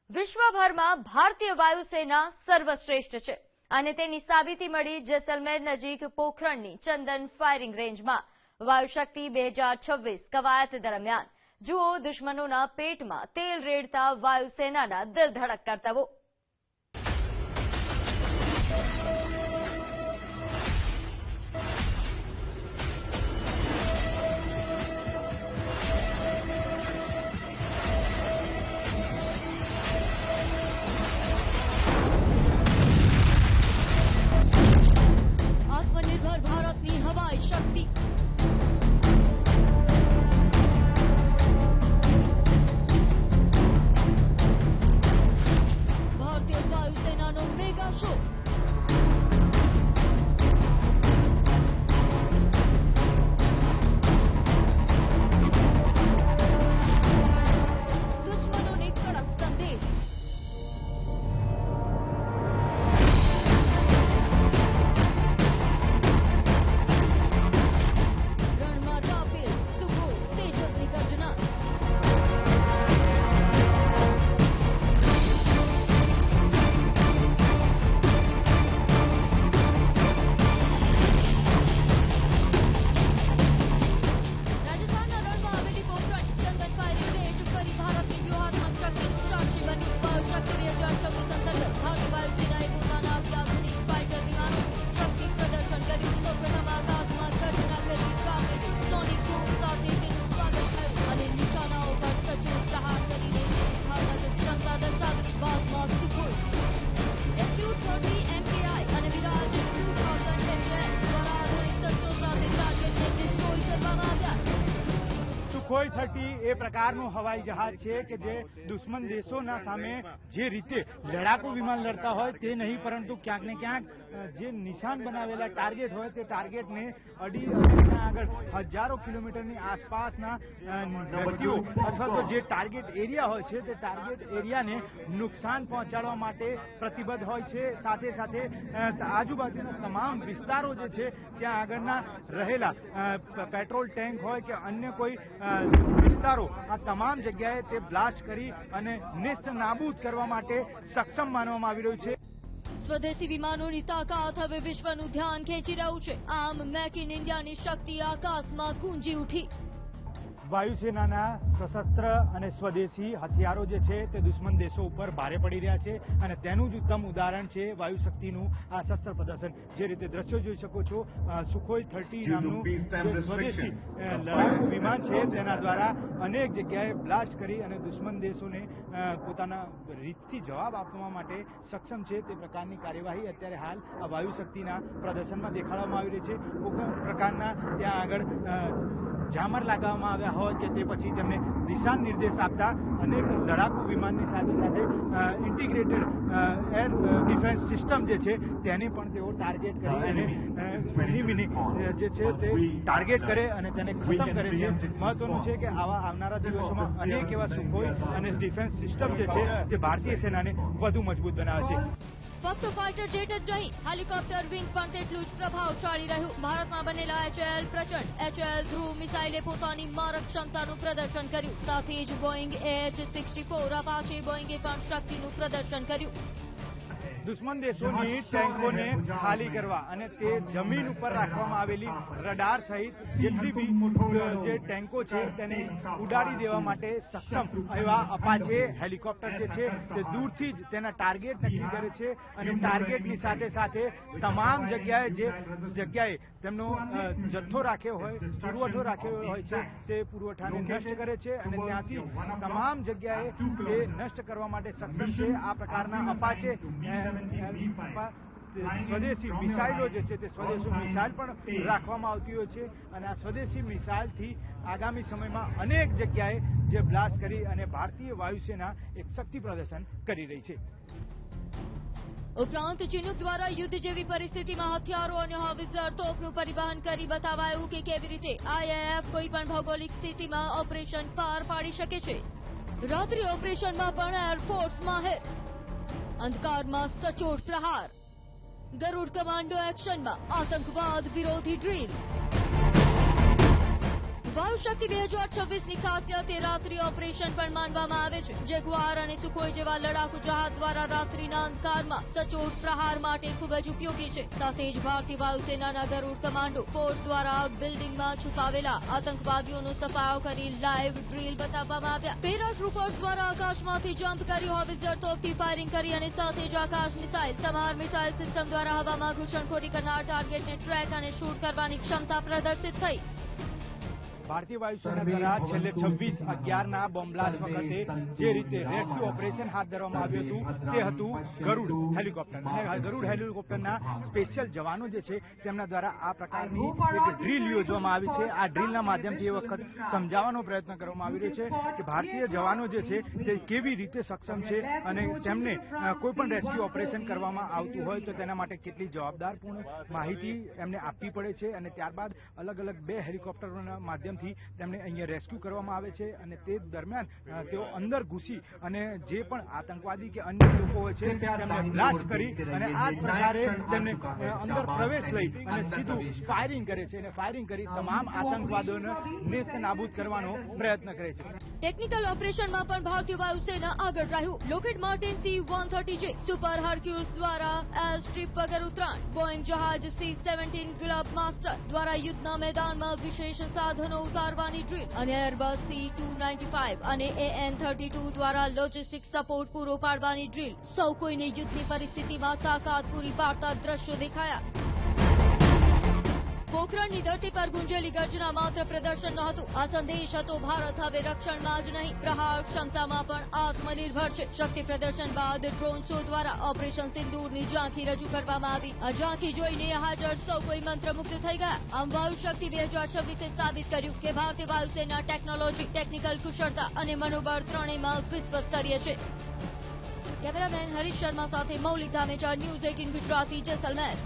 વિશ્વભરમાં ભારતીય વાયુસેના સર્વશ્રેષ્ઠ છે અને તેની સાબિતી મળી જેસલમેર નજીક પોખરણની ચંદન ફાયરિંગ રેન્જમાં વાયુશક્તિ 2026 કવાયત દરમિયાન જુઓ દુશ્મનોના પેટમાં તેલ રેડતા વાયુસેનાના દિલધડક કરતબો। आत्मनिर्भर भारतनी हवाई शक्ति भारतीय वायुसेनाનો मेगा शो। दुश्मनों ने कड़क संदेश। સુખોઈ 30 એ પ્રકારનું હવાઈ જહાજ છે કે જે દુશ્મન દેશોના સામે જે રીતે લડાકુ વિમાન લડતા હોય તે નહીં, પરંતુ ક્યાંક ને ક્યાંક જે નિશાન બનાવેલા ટાર્ગેટ હોય તે ટાર્ગેટને અડી આગળ હજારો કિલોમીટરની આસપાસના વ્યક્તિઓ અથવા તો જે ટાર્ગેટ એરિયા હોય છે તે ટાર્ગેટ એરિયાને નુકસાન પહોંચાડવા માટે પ્રતિબદ્ધ હોય છે। સાથે સાથે આજુબાજુના તમામ વિસ્તારો જે છે ત્યાં આગળના રહેલા પેટ્રોલ ટેન્ક હોય કે અન્ય કોઈ વિસ્તારો આ તમામ જગ્યાએ તે બ્લાસ્ટ કરી અને નેસ્ત નાબૂદ કરવા માટે સક્ષમ માનવામાં આવી રહ્યું છે। સ્વદેશી વિમાનોની તાકાત હવે વિશ્વનું ધ્યાન ખેંચી રહ્યું છે। આમ મેક ઇન ઇન્ડિયાની શક્તિ આકાશમાં ગુંજી ઉઠી। વાયુસેનાના સશસ્ત્ર અને સ્વદેશી હથિયારો જે છે તે દુશ્મન દેશો ઉપર ભારે પડી રહ્યા છે અને તેનું જ ઉત્તમ ઉદાહરણ છે વાયુશક્તિનું આ શસ્ત્ર પ્રદર્શન। જે રીતે દ્રશ્યો જોઈ શકો છો, સુખોઈ 30 નામનું સ્વદેશી લડાકુ વિમાન છે તેના દ્વારા અનેક જગ્યાએ બ્લાસ્ટ કરી અને દુશ્મન દેશોને પોતાના રીતથી જવાબ આપવા માટે સક્ષમ છે તે પ્રકારની કાર્યવાહી અત્યારે હાલ આ વાયુશક્તિના પ્રદર્શનમાં દેખાડવામાં આવી રહી છે। કોઈ પ્રકારના ત્યાં આગળ જામર લગાવવામાં આવ્યા હોય કે તે પછી તેમને દિશા નિર્દેશ આપતા અનેક લડાકુ વિમાનની સાથે સાથે ઇન્ટિગ્રેટેડ એર ડિફેન્સ સિસ્ટમ જે છે તેને પણ તેઓ ટાર્ગેટ કરી અને મિની જે છે તે ટાર્ગેટ કરે અને તેને ખતમ કરે છે। મહત્વનું છે કે આવા આવનારા દિવસોમાં અનેક એવા સુખોઈ અને ડિફેન્સ સિસ્ટમ જે છે તે ભારતીય સેનાને વધુ મજબૂત બનાવે છે। ફક્ત ફાઇટર જેટ જ નહીં, હેલિકોપ્ટર વિંગ પણ તેટલું જ પ્રભાવશાળી રહ્યું। ભારતમાં બનેલા HAL પ્રચંડ HAL ધ્રુવ મિસાઇલે પોતાની મારક ક્ષમતાનું પ્રદર્શન કર્યું। સાથે જ બોઇંગ AH-64 અપાચે બોઇંગે પણ શક્તિનું પ્રદર્શન કર્યું। દુશ્મન દેશોની ટેન્કોને ખાલી કરવા અને તે જમીન ઉપર રાખવામાં આવેલી રડાર સહિત જેટલી બી જે ટેન્કો છે તેને ઉડાડી દેવા માટે સક્ષમ એવા અપાચે હેલિકોપ્ટર જે છે તે દૂરથી જ તેના ટાર્ગેટ નક્કી કરે છે અને ટાર્ગેટની સાથે સાથે તમામ જગ્યાએ જે જગ્યાએ તેમનો જથ્થો રાખ્યો હોય, પુરવઠો રાખ્યો હોય છે તે પુરવઠાને નષ્ટ કરે છે અને ત્યાંથી તમામ જગ્યાએ તે નષ્ટ કરવા માટે સક્ષમ છે। આ પ્રકારના અપાચે સ્વદેશી મિસાઇલો જે છે તે સ્વદેશી મિસાઇલ પણ રાખવામાં આવતી હોય છે અને આ સ્વદેશી મિસાઇલથી આગામી સમયમાં અનેક જગ્યાએ જે બ્લાસ્ટ કરી અને ભારતીય વાયુસેના એક શક્તિ પ્રદર્શન કરી રહી છે। ઉપરાંત ચીનુક દ્વારા યુદ્ધ જેવી પરિસ્થિતિમાં હથિયારો અને હોવિત્ઝર તોપનું પરિવહન કરી બતાવાયું કે કેવી રીતે IAF કોઈ પણ ભૌગોલિક સ્થિતિમાં ઓપરેશન પાર પાડી શકે છે। રાત્રિ ઓપરેશનમાં પણ એરફોર્સ માહિર। અંધકારમાં સચોટ પ્રહાર। ગરુડ કમાન્ડો એક્શનમાં આતંકવાદ વિરોધી ડ્રીલ। વાયુશક્તિ 2026ની ખાસિયત એ રાત્રિ ઓપરેશન પણ માનવામાં આવે છે. જેગુઆર અને સુખોઈ જેવા લડાકુ જહાજ દ્વારા રાત્રિના અંધકારમાં સચોટ પ્રહાર માટે ખૂબ જ ઉપયોગી છે. સાથે જ ભારતીય વાયુસેનાના ગરુડ કમાન્ડો ફોર્સ દ્વારા બિલ્ડિંગમાં છુપાવેલા આતંકવાદીઓનો સફાયો કરી લાઈવ ડ્રીલ બતાવવામાં આવ્યા. પેરાટ્રુપર્સ દ્વારા આકાશમાંથી જમ્પ કરી હોવિત્ઝર તોપથી ફાયરિંગ કરી અને સાથે જ આકાશ મિસાઇલ તમાર મિસાઇલ સિસ્ટમ દ્વારા હવામાં ઘૂસણખોરી કરનાર ટાર્ગેટને ટ્રેક અને શૂટ કરવાની ક્ષમતા પ્રદર્શિત થઈ. ભારતીય વાયુસેના દ્વારા છેલ્લે 26/11ના બોમ્બ બ્લાસ્ટ વખતે જે રીતે રેસ્ક્યુ ઓપરેશન હાથ ધરવામાં આવ્યું હતું તે હતું ગરુડ હેલિકોપ્ટર. અને ગરુડ હેલિકોપ્ટરના સ્પેશિયલ જવાનો જે છે તેમના દ્વારા આ પ્રકારની એક ડ્રીલ યોજવામાં આવી છે. આ ડ્રીલના માધ્યમથી એ વખત સમજાવવાનો પ્રયત્ન કરવામાં આવી રહ્યો છે કે ભારતીય જવાનો જે છે તે કેવી રીતે સક્ષમ છે અને તેમને કોઈ પણ રેસ્ક્યુ ઓપરેશન કરવામાં આવતું હોય તો તેના માટે કેટલી જવાબદારપૂર્ણ માહિતી એમને આપવી પડે છે અને ત્યારબાદ અલગ અલગ 2 હેલિકોપ્ટરોના માધ્યમથી તેમને અહીંયા રેસ્ક્યુ કરવામાં આવે છે અને તે દરમિયાન તેઓ અંદર ઘૂસી અને જે પણ આતંકવાદી કે અન્ય લોકો હોય છે તેમને બ્લાસ્ટ કરી અને આ પ્રકારે તેમને અંદર પ્રવેશ લઈ અને સીધું ફાયરિંગ કરે છે અને ફાયરિંગ કરી તમામ આતંકવાદીઓને નેસ્ત નાબૂદ કરવાનો પ્રયત્ન કરે છે. ટેકનિકલ ઓપરેશનમાં પણ ભારતીય વાયુસેના આગળ રહ્યું. લોકેડ માર્ટિન C-130J સુપર હર્ક્યુલ્સ દ્વારા એર સ્ટ્રીપ વગર ઉતરાણ, બોઈંગ જહાજ C-17 ગ્લબ માસ્ટર દ્વારા યુદ્ધના મેદાનમાં વિશેષ સાધનો ઉતારવાની ડ્રીલ અને એરબસ C-295 અને AN-32 દ્વારા લોજિસ્ટિક સપોર્ટ પૂરો પાડવાની ડ્રીલ. સૌ કોઈને યુદ્ધની પરિસ્થિતિમાં તાકાત પૂરી પાડતા દ્રશ્યો દેખાયા. પોખરણની ધરતી પર ગુંજેલી ગર્જના માત્ર પ્રદર્શન નહોતું. આ સંદેશ હતો ભારત હવે રક્ષણમાં જ નહીં, પ્રહાર ક્ષમતામાં પણ આત્મનિર્ભર છે. શક્તિ પ્રદર્શન બાદ ડ્રોન શો દ્વારા ઓપરેશન સિંદૂરની ઝાંખી રજૂ કરવામાં આવી. આ ઝાંખી જોઈને હાજર સૌ કોઈ મંત્રમુગ્ધ થઈ ગયા. આમ વાયુશક્તિ 2026એ સાબિત કર્યું કે ભારતીય વાયુસેના ટેકનોલોજી, ટેકનિકલ કુશળતા અને મનોબળ ત્રણેયમાં વિશ્વસ્તરીય છે. કેમેરામેન હરીશ શર્મા સાથે મૌલિક ધામેચા, ન્યૂઝ 18 ગુજરાતી, જેસલમેર.